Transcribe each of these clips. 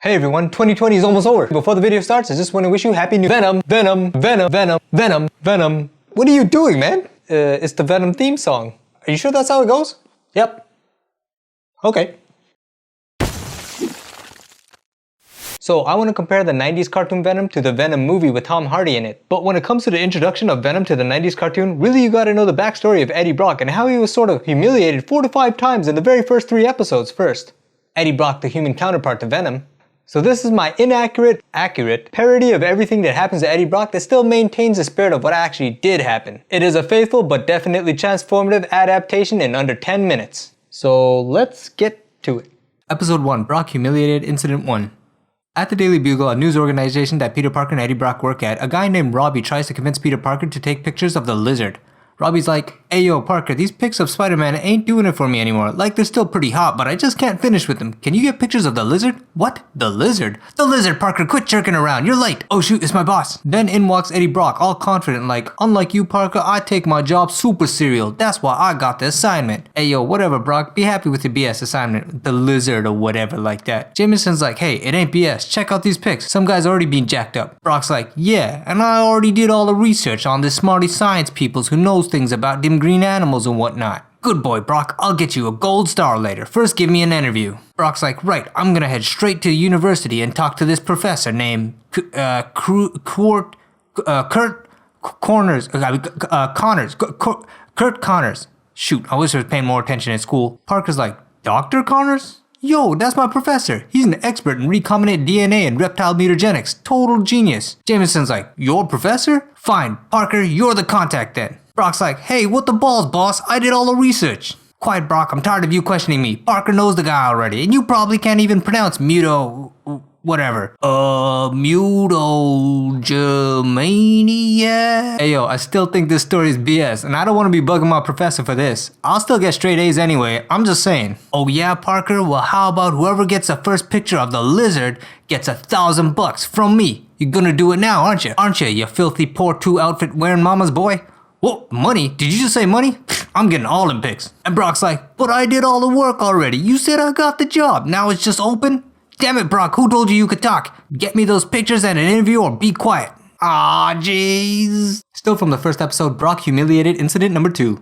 Hey everyone, 2020 is almost over. Before the video starts, I just want to wish you happy new Venom. What are you doing, man? It's the Venom theme song. Are you sure that's how it goes? Yep. Okay. So I want to compare the 90s cartoon Venom to the Venom movie with Tom Hardy in it. But when it comes to the introduction of Venom to the 90s cartoon, really you gotta know the backstory of Eddie Brock and how he was sort of humiliated 4 to 5 times in the very first 3 episodes first. Eddie Brock, the human counterpart to Venom. So this is my inaccurate, accurate parody of everything that happens to Eddie Brock that still maintains the spirit of what actually did happen. It is a faithful but definitely transformative adaptation in under 10 minutes. So let's get to it. Episode 1, Brock Humiliated, Incident 1. At the Daily Bugle, a news organization that Peter Parker and Eddie Brock work at, a guy named Robbie tries to convince Peter Parker to take pictures of the Lizard. Robbie's like, "Hey yo, Parker, these pics of Spider-Man ain't doing it for me anymore. Like, they're still pretty hot, but I just can't finish with them. Can you get pictures of the Lizard?" "What? The Lizard?" "The Lizard, Parker, quit jerking around. You're late." "Oh shoot, it's my boss." Then in walks Eddie Brock, all confident like, "Unlike you, Parker, I take my job super serial. That's why I got the assignment." "Hey yo, whatever, Brock. Be happy with your BS assignment. The Lizard or whatever like that." Jameson's like, "Hey, it ain't BS. Check out these pics. Some guy's already been jacked up." Brock's like, "Yeah, and I already did all the research on this smarty science peoples who knows things about them green animals and whatnot." "Good boy, Brock. I'll get you a gold star later. First, give me an interview." Brock's like, "Right, I'm gonna head straight to the university and talk to this professor named Kurt Connors. Shoot, I wish I was paying more attention in school." Parker's like, "Dr. Connors? Yo, that's my professor. He's an expert in recombinant DNA and reptile mutagenics. Total genius." Jameson's like, "Your professor? Fine, Parker, you're the contact then." Brock's like, "Hey, what the balls, boss? I did all the research." "Quiet, Brock. I'm tired of you questioning me. Parker knows the guy already, and you probably can't even pronounce whatever. Mutagenia." Hey yo, I still think this story is BS, and I don't want to be bugging my professor for this. I'll still get straight A's anyway, I'm just saying. "Oh yeah, Parker? Well, how about whoever gets the first picture of the Lizard gets $1,000 from me? You're gonna do it now, aren't you? Aren't you, you filthy poor 2 outfit wearing mama's boy?" "Whoa, money? Did you just say money? I'm getting all them pics." And Brock's like, "But I did all the work already. You said I got the job. Now it's just open?" "Damn it, Brock, who told you could talk? Get me those pictures and an interview or be quiet." Ah, jeez. Still from the first episode, Brock Humiliated, Incident number 2.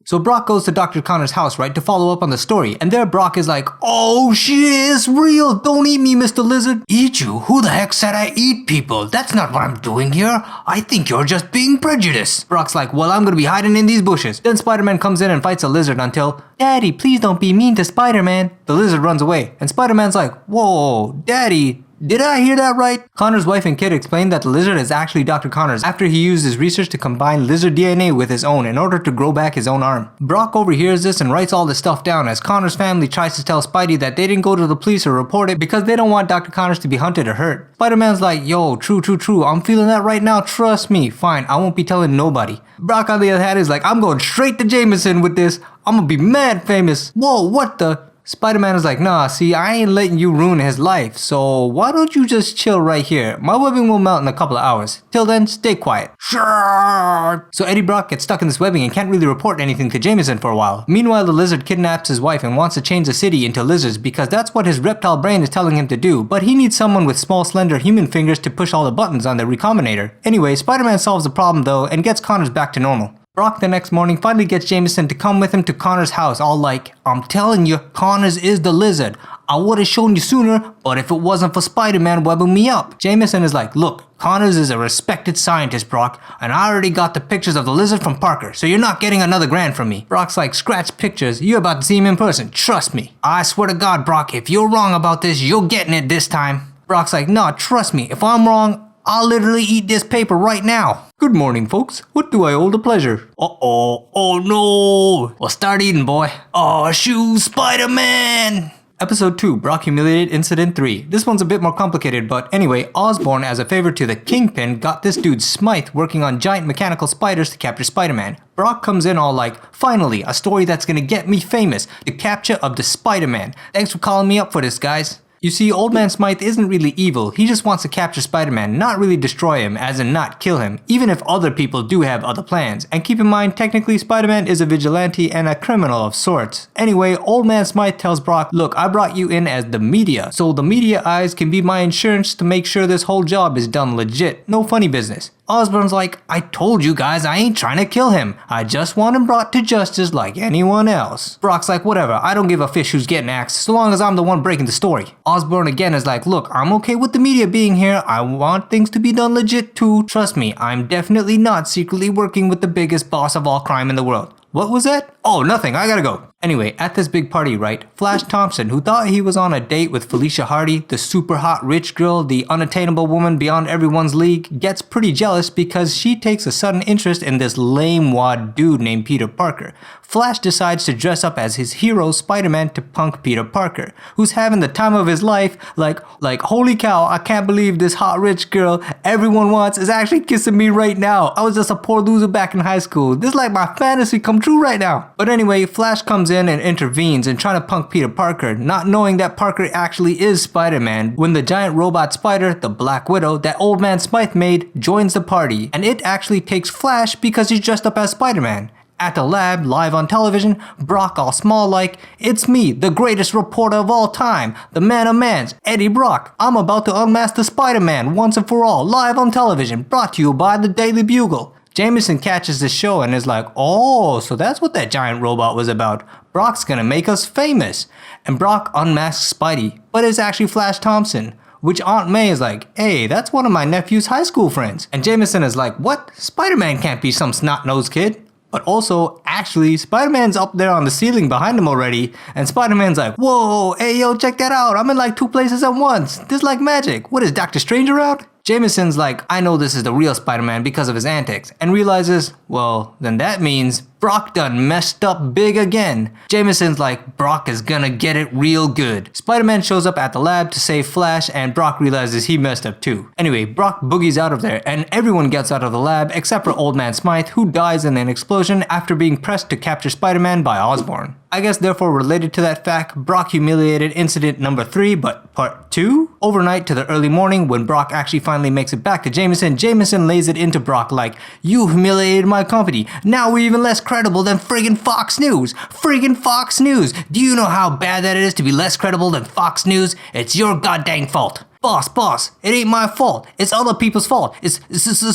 So Brock goes to Dr. Connor's house, right, to follow up on the story, and there Brock is like, "Oh shit, it's real. Don't eat me, Mr. Lizard." "Eat you? Who the heck said I eat people? That's not what I'm doing here. I think you're just being prejudiced." Brock's like, "Well, I'm gonna be hiding in these bushes." Then Spider-Man comes in and fights a lizard until, "Daddy, please don't be mean to Spider-Man." The lizard runs away, and Spider-Man's like, "Whoa, Daddy, did I hear that right?" Connor's wife and kid explain that the lizard is actually Dr. Connor's after he used his research to combine lizard DNA with his own in order to grow back his own arm. Brock overhears this and writes all this stuff down as Connor's family tries to tell Spidey that they didn't go to the police or report it because they don't want Dr. Connors to be hunted or hurt. Spider-Man's like, "Yo, true, I'm feeling that right now, trust me. Fine, I won't be telling nobody." Brock on the other hand is like, "I'm going straight to Jameson with this. I'm gonna be mad famous." "Whoa, what the?" Spider-Man is like, "Nah, see, I ain't letting you ruin his life, so why don't you just chill right here? My webbing will melt in a couple of hours. Till then, stay quiet." Sure. So Eddie Brock gets stuck in this webbing and can't really report anything to Jameson for a while. Meanwhile, the lizard kidnaps his wife and wants to change the city into lizards because that's what his reptile brain is telling him to do, but he needs someone with small, slender human fingers to push all the buttons on the recombinator. Anyway, Spider-Man solves the problem though and gets Connors back to normal. Brock the next morning finally gets Jameson to come with him to Connor's house, all like, "I'm telling you, Connors is the Lizard. I would've shown you sooner, but if it wasn't for Spider-Man webbing me up." Jameson is like, "Look, Connors is a respected scientist, Brock, and I already got the pictures of the Lizard from Parker, so you're not getting another grand from me." Brock's like, "Scratch pictures, you're about to see him in person, trust me." "I swear to God, Brock, if you're wrong about this, you're getting it this time." Brock's like, "Nah, trust me, if I'm wrong, I'll literally eat this paper right now." "Good morning, folks. What do I owe the pleasure?" "Uh-oh. Oh no. Well, start eating, boy." "Oh, shoot, Spider-Man." Episode 2, Brock Humiliated, Incident 3. This one's a bit more complicated, but anyway, Osborn, as a favor to the Kingpin, got this dude Smythe working on giant mechanical spiders to capture Spider-Man. Brock comes in all like, "Finally, a story that's gonna get me famous. The capture of the Spider-Man. Thanks for calling me up for this, guys." You see, Old Man Smythe isn't really evil, he just wants to capture Spider-Man, not really destroy him, as in not kill him, even if other people do have other plans. And keep in mind, technically Spider-Man is a vigilante and a criminal of sorts. Anyway, Old Man Smythe tells Brock, look, I brought you in as the media, so the media eyes can be my insurance to make sure this whole job is done legit, no funny business. Osborn's like, I told you guys I ain't trying to kill him. I just want him brought to justice like anyone else. Brock's like, whatever, I don't give a fish who's getting axed, so long as I'm the one breaking the story. Osborn again is like, look, I'm okay with the media being here. I want things to be done legit too. Trust me, I'm definitely not secretly working with the biggest boss of all crime in the world. What was that? Oh, nothing, I gotta go. Anyway, at this big party, right, Flash Thompson, who thought he was on a date with Felicia Hardy, the super hot rich girl, the unattainable woman beyond everyone's league, gets pretty jealous because she takes a sudden interest in this lame wad dude named Peter Parker. Flash decides to dress up as his hero Spider-Man to punk Peter Parker, who's having the time of his life, like holy cow, I can't believe this hot rich girl everyone wants is actually kissing me right now. I was just a poor loser back in high school. This is like my fantasy come true right now. But anyway, Flash comes in and intervenes and trying to punk Peter Parker, not knowing that Parker actually is Spider-Man, when the giant robot spider, the Black Widow, that Old Man Smythe made, joins the party, and it actually takes Flash because he's dressed up as Spider-Man. At the lab, live on television, Brock all small like, it's me, the greatest reporter of all time, the man of mans, Eddie Brock. I'm about to unmask the Spider-Man once and for all, live on television, brought to you by the Daily Bugle. Jameson catches the show and is like, oh, so that's what that giant robot was about. Brock's gonna make us famous. And Brock unmasks Spidey, but it's actually Flash Thompson. Which Aunt May is like, hey, that's one of my nephew's high school friends. And Jameson is like, what? Spider-Man can't be some snot-nosed kid. But also, actually, Spider-Man's up there on the ceiling behind him already, and Spider-Man's like, whoa, hey yo, check that out, I'm in like 2 places at once. This is like magic. What is Dr. Strange around? Jameson's like, I know this is the real Spider-Man because of his antics, and realizes, well, then that means Brock done messed up big again. Jameson's like, Brock is gonna get it real good. Spider-Man shows up at the lab to save Flash, and Brock realizes he messed up too. Anyway, Brock boogies out of there, and everyone gets out of the lab except for Old Man Smythe, who dies in an explosion after being pressed to capture Spider-Man by Osborn. I guess therefore related to that fact, Brock humiliated incident number 3, but part 2? Overnight to the early morning, when Brock actually finally makes it back to Jameson, Jameson lays it into Brock like, you humiliated my company, now we're even less credible than friggin' Fox News. Friggin' Fox News. Do you know how bad that is to be less credible than Fox News? It's your goddamn fault. Boss, it ain't my fault. It's other people's fault. It's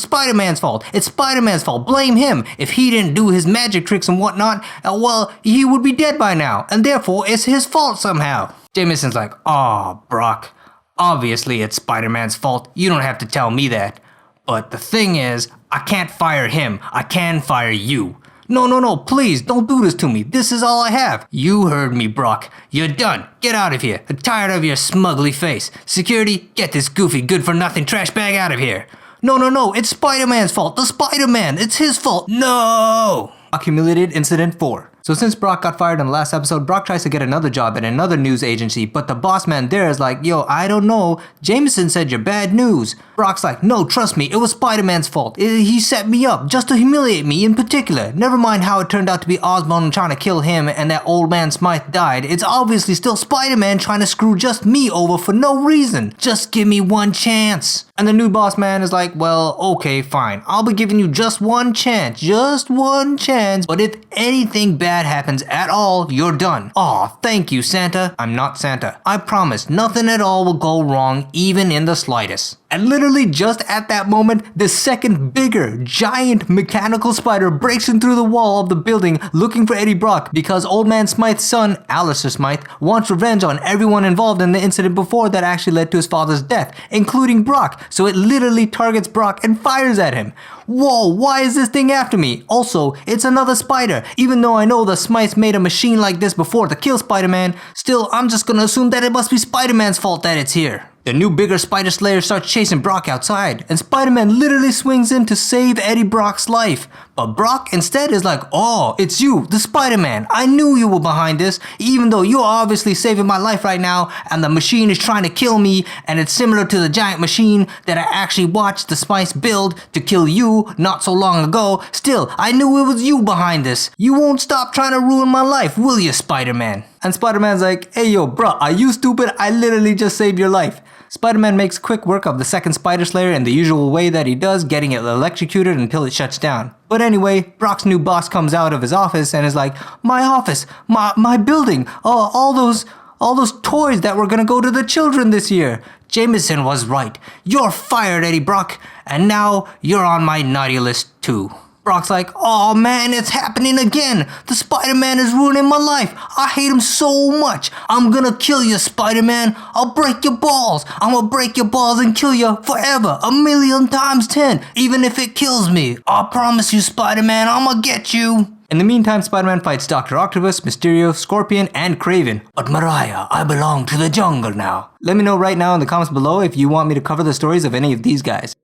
Spider-Man's fault. It's Spider-Man's fault. Blame him. If he didn't do his magic tricks and whatnot, well, he would be dead by now, and therefore it's his fault somehow. Jameson's like, aw, Brock, obviously it's Spider-Man's fault. You don't have to tell me that. But the thing is, I can't fire him. I can fire you. No, please, don't do this to me. This is all I have. You heard me, Brock. You're done. Get out of here. I'm tired of your smugly face. Security, get this goofy, good-for-nothing trash bag out of here. No, it's Spider-Man's fault. The Spider-Man, it's his fault. No! Accumulated Incident 4. So since Brock got fired in the last episode, Brock tries to get another job at another news agency, but the boss man there is like, yo, I don't know, Jameson said you're bad news. Brock's like, no, trust me, it was Spider-Man's fault. He set me up, just to humiliate me in particular. Never mind how it turned out to be Osborn trying to kill him and that Old Man Smythe died. It's obviously still Spider-Man trying to screw just me over for no reason. Just give me one chance. And the new boss man is like, well, okay, fine. I'll be giving you just one chance. But if anything bad happens at all, you're done. Aw, thank you, Santa. I'm not Santa. I promise nothing at all will go wrong, even in the slightest. And literally just at that moment, the second bigger, giant mechanical spider breaks in through the wall of the building looking for Eddie Brock because Old Man Smythe's son, Alistair Smythe, wants revenge on everyone involved in the incident before that actually led to his father's death, including Brock. So it literally targets Brock and fires at him. Whoa, why is this thing after me? Also, it's another spider. Even though I know the Smythes made a machine like this before to kill Spider-Man, still I'm just gonna assume that it must be Spider-Man's fault that it's here. The new bigger Spider Slayer starts chasing Brock outside, and Spider-Man literally swings in to save Eddie Brock's life. But Brock instead is like, oh, it's you, the Spider-Man. I knew you were behind this, even though you're obviously saving my life right now, and the machine is trying to kill me, and it's similar to the giant machine that I actually watched the Spice build to kill you not so long ago. Still, I knew it was you behind this. You won't stop trying to ruin my life, will you, Spider-Man? And Spider-Man's like, hey yo, bro, are you stupid? I literally just saved your life. Spider-Man makes quick work of the second Spider Slayer in the usual way that he does, getting it electrocuted until it shuts down. But anyway, Brock's new boss comes out of his office and is like, my office, my building, all those toys that were gonna go to the children this year. Jameson was right. You're fired, Eddie Brock, and now you're on my naughty list too. Brock's like, oh man, it's happening again. The Spider-Man is ruining my life. I hate him so much. I'm gonna kill you, Spider-Man. I'll break your balls. I'm gonna break your balls and kill you forever. 1,000,000 times 10, even if it kills me. I promise you, Spider-Man, I'm gonna get you. In the meantime, Spider-Man fights Dr. Octopus, Mysterio, Scorpion, and Kraven. But Mariah, I belong to the jungle now. Let me know right now in the comments below if you want me to cover the stories of any of these guys.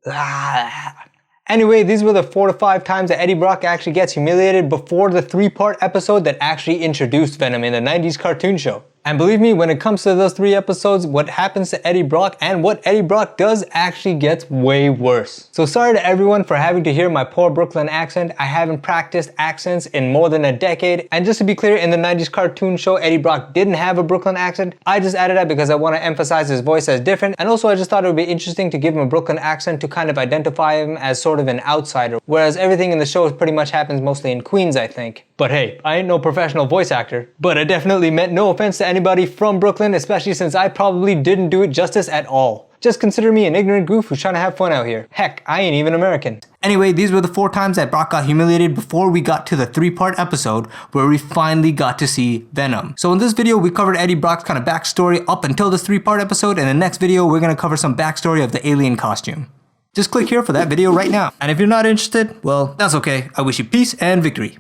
Anyway, these were the 4 to 5 times that Eddie Brock actually gets humiliated before the 3-part episode that actually introduced Venom in the 90s cartoon show. And believe me, when it comes to those 3 episodes, what happens to Eddie Brock and what Eddie Brock does actually gets way worse. So sorry to everyone for having to hear my poor Brooklyn accent. I haven't practiced accents in more than a decade. And just to be clear, in the 90s cartoon show, Eddie Brock didn't have a Brooklyn accent. I just added that because I want to emphasize his voice as different. And also I just thought it would be interesting to give him a Brooklyn accent to kind of identify him as sort of an outsider. Whereas everything in the show pretty much happens mostly in Queens, I think. But hey, I ain't no professional voice actor. But I definitely meant no offense to anybody from Brooklyn, especially since I probably didn't do it justice at all. Just consider me an ignorant goof who's trying to have fun out here. Heck, I ain't even American. Anyway, these were the 4 times that Brock got humiliated before we got to the 3-part episode where we finally got to see Venom. So in this video, we covered Eddie Brock's kind of backstory up until this 3-part episode. In the next video, we're gonna cover some backstory of the alien costume. Just click here for that video right now. And if you're not interested, well, that's okay. I wish you peace and victory.